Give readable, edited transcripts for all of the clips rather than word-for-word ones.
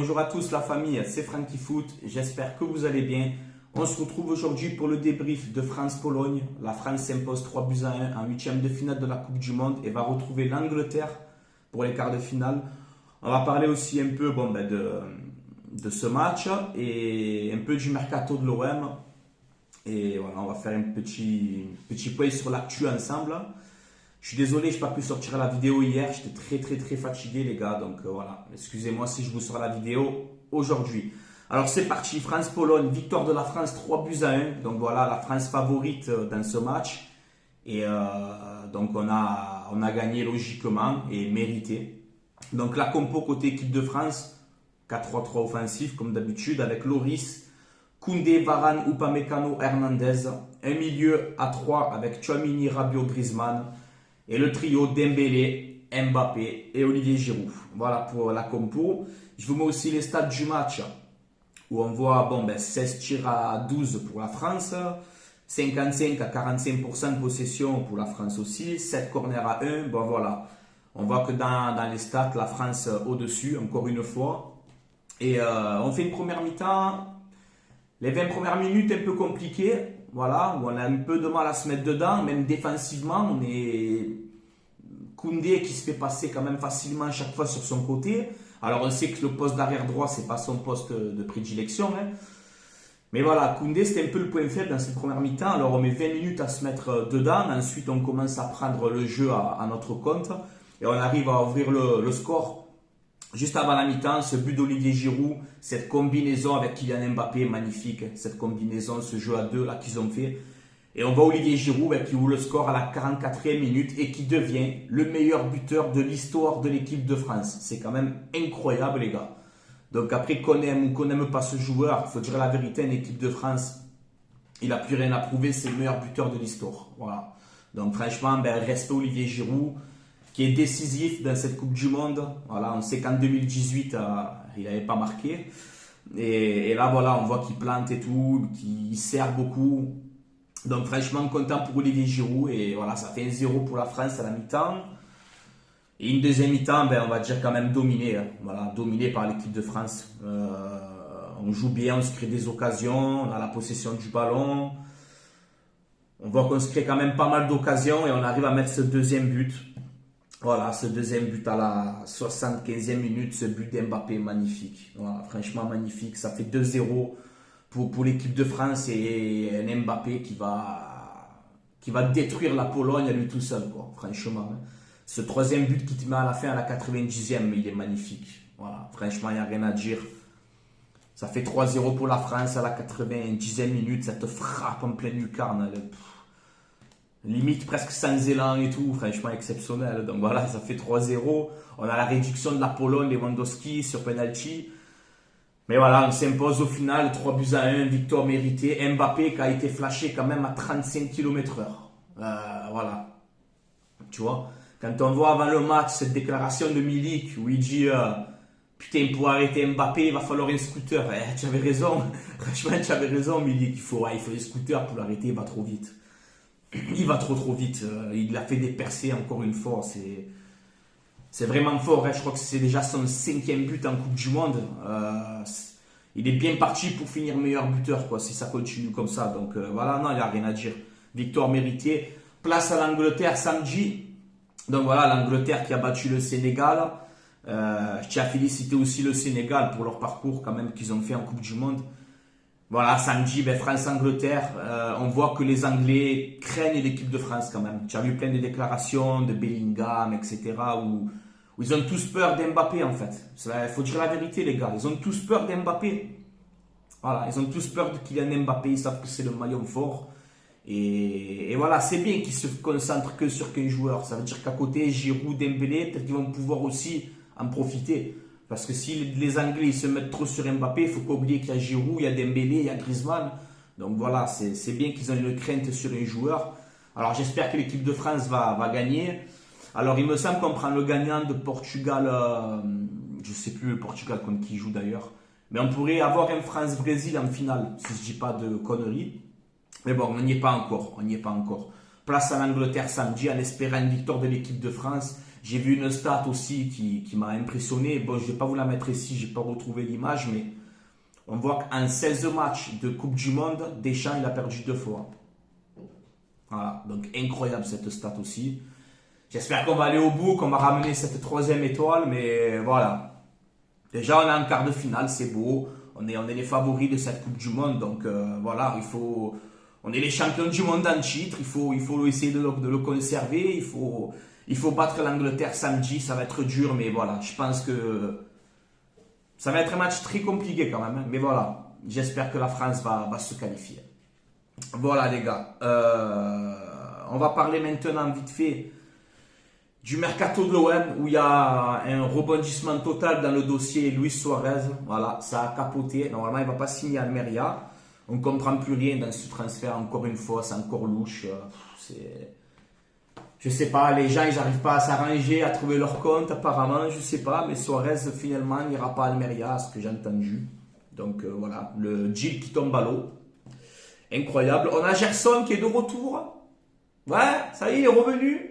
Bonjour à tous la famille, c'est Franky Foot, j'espère que vous allez bien. On se retrouve aujourd'hui pour le débrief de France-Pologne. La France s'impose 3-1 en huitième de finale de la Coupe du Monde et va retrouver l'Angleterre pour les quarts de finale. On va parler aussi un peu de ce match et un peu du mercato de l'OM. Et voilà, on va faire un petit point sur l'actu ensemble. Je suis désolé, je n'ai pas pu sortir la vidéo hier, j'étais très fatigué les gars, donc voilà, excusez-moi si je vous sors la vidéo aujourd'hui. Alors c'est parti, France-Pologne, victoire de la France 3-1, donc voilà, la France favorite dans ce match. Et donc on a gagné logiquement et mérité. Donc la compo côté équipe de France, 4-3-3 offensif comme d'habitude, avec Loris, Koundé, Varane, Upamecano, Hernandez. Un milieu à 3 avec Tchouaméni, Rabiot, Griezmann. Et le trio Dembélé, Mbappé et Olivier Giroud. Voilà pour la compo. Je vous mets aussi les stats du match où on voit 16 tirs à 12 pour la France, 55 à 45% de possession pour la France aussi, 7 corners à 1. Bon voilà, on voit que dans les stats, la France au-dessus, encore une fois. Et on fait une première mi-temps. Les 20 premières minutes un peu compliquées. Voilà, où on a un peu de mal à se mettre dedans, même défensivement, on est Koundé qui se fait passer quand même facilement à chaque fois sur son côté. Alors on sait que le poste d'arrière droit, c'est pas son poste de prédilection, hein. Mais voilà, Koundé c'était un peu le point faible dans cette première mi-temps. Alors on met 20 minutes à se mettre dedans, ensuite on commence à prendre le jeu à notre compte et on arrive à ouvrir le score. Juste avant la mi-temps, ce but d'Olivier Giroud, cette combinaison avec Kylian Mbappé, magnifique. Cette combinaison, ce jeu à deux là qu'ils ont fait. Et on voit Olivier Giroud qui ouvre le score à la 44e minute et qui devient le meilleur buteur de l'histoire de l'équipe de France. C'est quand même incroyable les gars. Donc après qu'on aime ou qu'on n'aime pas ce joueur, il faut dire la vérité, une équipe de France, il n'a plus rien à prouver, c'est le meilleur buteur de l'histoire. Voilà. Donc franchement, respect Olivier Giroud, qui est décisif dans cette Coupe du Monde. Voilà, on sait qu'en 2018, il n'avait pas marqué. Et là, voilà, on voit qu'il plante et tout, qu'il sert beaucoup. Donc, franchement, content pour Olivier Giroud. Et voilà, ça fait 1-0 pour la France à la mi-temps. Et une deuxième mi-temps, on va dire quand même dominé. Voilà, dominé par l'équipe de France. On joue bien, on se crée des occasions, on a la possession du ballon. On voit qu'on se crée quand même pas mal d'occasions et on arrive à mettre ce deuxième but. Voilà, ce deuxième but à la 75e minute, ce but d'Mbappé, magnifique. Voilà, franchement magnifique. Ça fait 2-0 pour l'équipe de France et un Mbappé qui va détruire la Pologne à lui tout seul, quoi, franchement. Ce troisième but qui te met à la fin, à la 90e, il est magnifique. Voilà, franchement, il n'y a rien à dire. Ça fait 3-0 pour la France à la 90e minute. Ça te frappe en pleine lucarne. Limite presque sans élan et tout, franchement exceptionnel. Donc voilà, ça fait 3-0. On a la réduction de la Pologne, Lewandowski sur penalty. Mais voilà, on s'impose au final, 3-1, victoire méritée. Mbappé qui a été flashé quand même à 35 km/h. Voilà. Tu vois, quand on voit avant le match cette déclaration de Milik où il dit putain, pour arrêter Mbappé, il va falloir un scooter. Tu avais raison. Franchement, tu avais raison, Milik. Il faut des scooters pour l'arrêter, il va trop vite. Il va trop vite. Il a fait des percées encore une fois. C'est vraiment fort. Je crois que c'est déjà son 5e but en Coupe du Monde. Il est bien parti pour finir meilleur buteur, quoi, si ça continue comme ça. Donc voilà, non, il n'y a rien à dire. Victoire méritée. Place à l'Angleterre samedi. Donc voilà, l'Angleterre qui a battu le Sénégal. Je tiens à féliciter aussi le Sénégal pour leur parcours quand même qu'ils ont fait en Coupe du Monde. Voilà, samedi, France-Angleterre, on voit que les Anglais craignent l'équipe de France quand même. Tu as vu plein de déclarations de Bellingham, etc. où ils ont tous peur d'Mbappé en fait. Il faut dire la vérité les gars, ils ont tous peur d'Mbappé. Voilà, ils ont tous peur de Kylian Mbappé, ils savent que c'est le maillon fort. Et voilà, c'est bien qu'ils se concentrent que sur qu'un joueur. Ça veut dire qu'à côté, Giroud, Dembélé, peut-être qu'ils vont pouvoir aussi en profiter. Parce que si les Anglais se mettent trop sur Mbappé, il ne faut pas oublier qu'il y a Giroud, il y a Dembélé, il y a Griezmann. Donc voilà, c'est bien qu'ils aient une crainte sur un joueur. Alors j'espère que l'équipe de France va gagner. Alors il me semble qu'on prend le gagnant de Portugal, je ne sais plus le Portugal contre qui il joue d'ailleurs. Mais on pourrait avoir un France-Brésil en finale, si je ne dis pas de conneries. Mais bon, on n'y est pas encore. place à l'Angleterre samedi en espérant une victoire de l'équipe de France. J'ai vu une stat aussi qui m'a impressionné. Bon, je ne vais pas vous la mettre ici, je n'ai pas retrouvé l'image, mais on voit qu'en 16 matchs de Coupe du Monde, Deschamps, il a perdu 2 fois. Voilà, donc incroyable cette stat aussi. J'espère qu'on va aller au bout, qu'on va ramener cette 3e étoile, mais voilà. Déjà, on est en quart de finale, c'est beau. On est les favoris de cette Coupe du Monde, donc voilà, on est les champions du monde en titre, il faut essayer de le conserver, il faut battre l'Angleterre samedi, ça va être dur, mais voilà, je pense que ça va être un match très compliqué quand même, hein, mais voilà, j'espère que la France va se qualifier. Voilà les gars, on va parler maintenant vite fait du mercato de l'OM où il y a un rebondissement total dans le dossier Luis Suarez. Voilà, ça a capoté. Normalement, il ne va pas signer à Almeria. On ne comprend plus rien dans ce transfert. Encore une fois, c'est encore louche. Je ne sais pas, les gens, ils n'arrivent pas à s'arranger, à trouver leur compte apparemment. Je ne sais pas, mais Suarez, finalement, n'ira pas à Almeria, ce que j'ai entendu. Donc voilà, le deal qui tombe à l'eau. Incroyable. On a Gerson qui est de retour. Ouais, ça y est, il est revenu.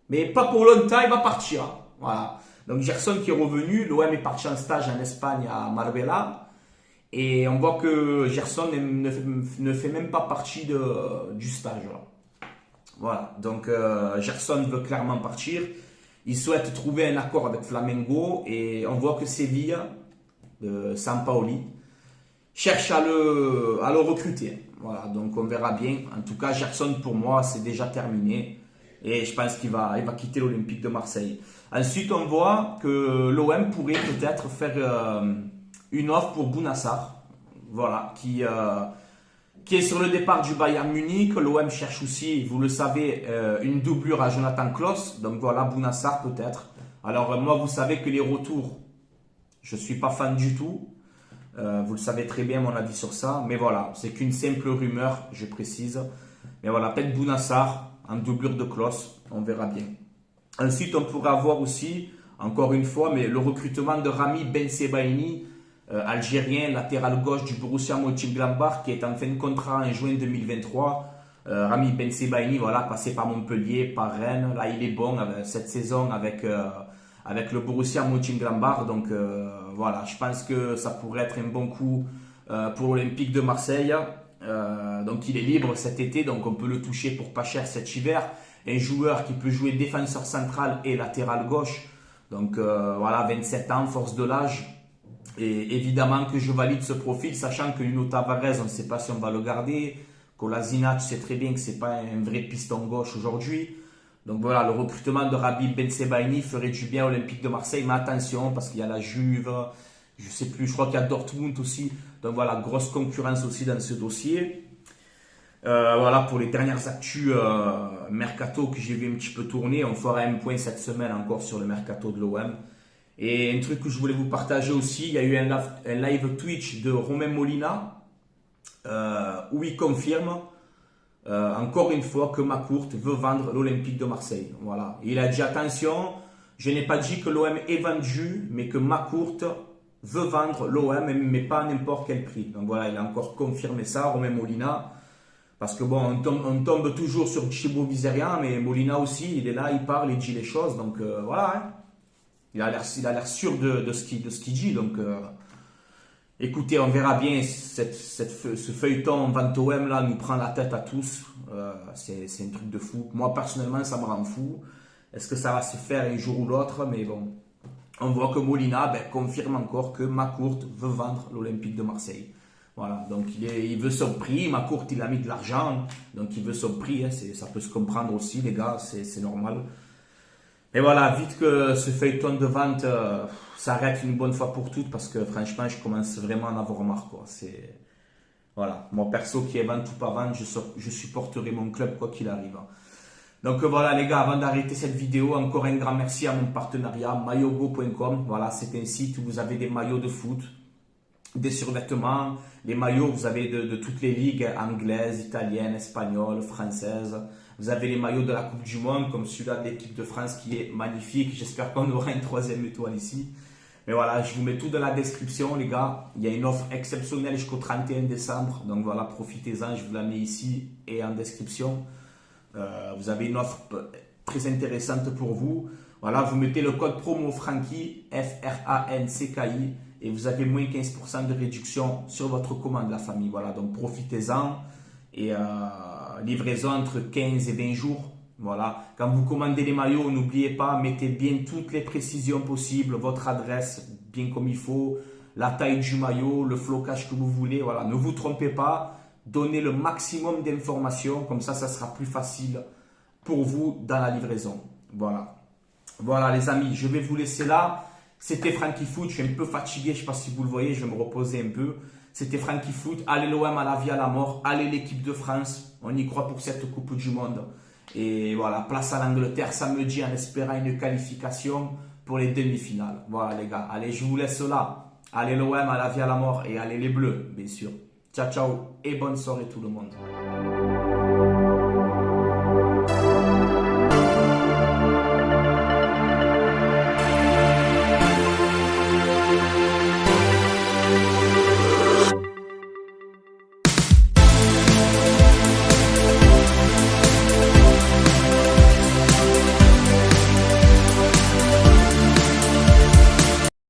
Mais pas pour longtemps, il va partir. Voilà. Donc Gerson qui est revenu, l'OM est parti en stage en Espagne à Marbella. Et on voit que Gerson ne fait même pas partie du stage. Voilà. Donc Gerson veut clairement partir. Il souhaite trouver un accord avec Flamengo. Et on voit que Sevilla, Sampaoli, cherche à le recruter. Voilà. Donc on verra bien. En tout cas, Gerson pour moi, c'est déjà terminé. Et je pense qu'il va quitter l'Olympique de Marseille. Ensuite, on voit que l'OM pourrait peut-être faire une offre pour Bounassar. Voilà, qui est sur le départ du Bayern Munich. L'OM cherche aussi, vous le savez, une doublure à Jonathan Klaus. Donc voilà, Bounassar peut-être. Alors moi, vous savez que les retours, je ne suis pas fan du tout. Vous le savez très bien mon avis sur ça. Mais voilà, c'est qu'une simple rumeur, je précise. Mais voilà, peut-être Bounassar en doublure de Klaus, on verra bien. Ensuite, on pourrait avoir aussi, encore une fois, mais le recrutement de Rami Bensebaini, algérien, latéral gauche du Borussia Mönchengladbach, qui est en fin de contrat en juin 2023. Rami Bensebaini, voilà, passé par Montpellier, par Rennes. Là, il est bon cette saison avec le Borussia Mönchengladbach. Donc voilà, je pense que ça pourrait être un bon coup pour l'Olympique de Marseille. Donc il est libre cet été, donc on peut le toucher pour pas cher cet hiver. Un joueur qui peut jouer défenseur central et latéral gauche. Donc voilà, 27 ans, force de l'âge. Et évidemment que je valide ce profil, sachant que Nuno Tavares, on ne sait pas si on va le garder. Kolasinac, tu sais très bien que c'est pas un vrai piston gauche aujourd'hui. Donc voilà, le recrutement de Rabib Bensebaini ferait du bien à Olympique de Marseille. Mais attention, parce qu'il y a la Juve, je sais plus, je crois qu'il y a Dortmund aussi. Donc voilà, grosse concurrence aussi dans ce dossier. Voilà pour les dernières actus mercato que j'ai vu un petit peu tourner. On fera un point cette semaine encore sur le mercato de l'OM. Et un truc que je voulais vous partager aussi, il y a eu un live Twitch de Romain Molina où il confirme encore une fois que McCourt veut vendre l'Olympique de Marseille. Voilà. Il a dit attention, je n'ai pas dit que l'OM est vendu, mais que McCourt veut vendre l'OM, mais pas à n'importe quel prix. Donc voilà, il a encore confirmé ça, Romain Molina. Parce que bon, on tombe toujours sur Thibaut Vizerian, mais Molina aussi, il est là, il parle, il dit les choses. Donc voilà, hein. Il a l'air sûr de ce qu'il dit. Donc écoutez, on verra bien. Ce feuilleton Vente OM là nous prend la tête à tous. C'est un truc de fou. Moi personnellement, ça me rend fou. Est-ce que ça va se faire un jour ou l'autre? Mais bon, on voit que Molina confirme encore que McCourt veut vendre l'Olympique de Marseille. Voilà, donc il veut son prix. McCourt, il a mis de l'argent, donc il veut son prix. Hein, ça peut se comprendre aussi, les gars, c'est normal. Mais voilà, vite que ce feuilleton de vente s'arrête une bonne fois pour toutes, parce que franchement, je commence vraiment à en avoir marre, quoi. Voilà, moi perso, qui est vente ou pas vente, je supporterai mon club quoi qu'il arrive. Donc voilà les gars, avant d'arrêter cette vidéo, encore un grand merci à mon partenariat maillogo.com. Voilà, c'est un site où vous avez des maillots de foot, des survêtements, les maillots, vous avez de toutes les ligues anglaises, italiennes, espagnoles, françaises. Vous avez les maillots de la Coupe du Monde, comme celui-là de l'équipe de France qui est magnifique. J'espère qu'on aura une 3e étoile ici. Mais voilà, je vous mets tout dans la description, les gars. Il y a une offre exceptionnelle jusqu'au 31 décembre. Donc voilà, profitez-en. Je vous la mets ici et en description. Vous avez une offre très intéressante pour vous. Voilà, vous mettez le code promo Francky, F-R-A-N-C-K-I, et vous avez moins 15% de réduction sur votre commande, la famille. Voilà, donc profitez-en. Et livraison entre 15 et 20 jours. Voilà, quand vous commandez les maillots, n'oubliez pas, mettez bien toutes les précisions possibles, votre adresse bien comme il faut, la taille du maillot, le flocage que vous voulez. Voilà, ne vous trompez pas, donnez le maximum d'informations, comme ça sera plus facile pour vous dans la livraison. Voilà. Voilà les amis, je vais vous laisser là. C'était Francky Foot, je suis un peu fatigué, je ne sais pas si vous le voyez, je vais me reposer un peu. C'était Francky Foot, allez l'OM à la vie à la mort, allez l'équipe de France, on y croit pour cette Coupe du Monde. Et voilà, place à l'Angleterre samedi en espérant une qualification pour les demi-finales. Voilà les gars, allez je vous laisse là. Allez l'OM à la vie à la mort et allez les Bleus, bien sûr. Ciao ciao et bonne soirée tout le monde.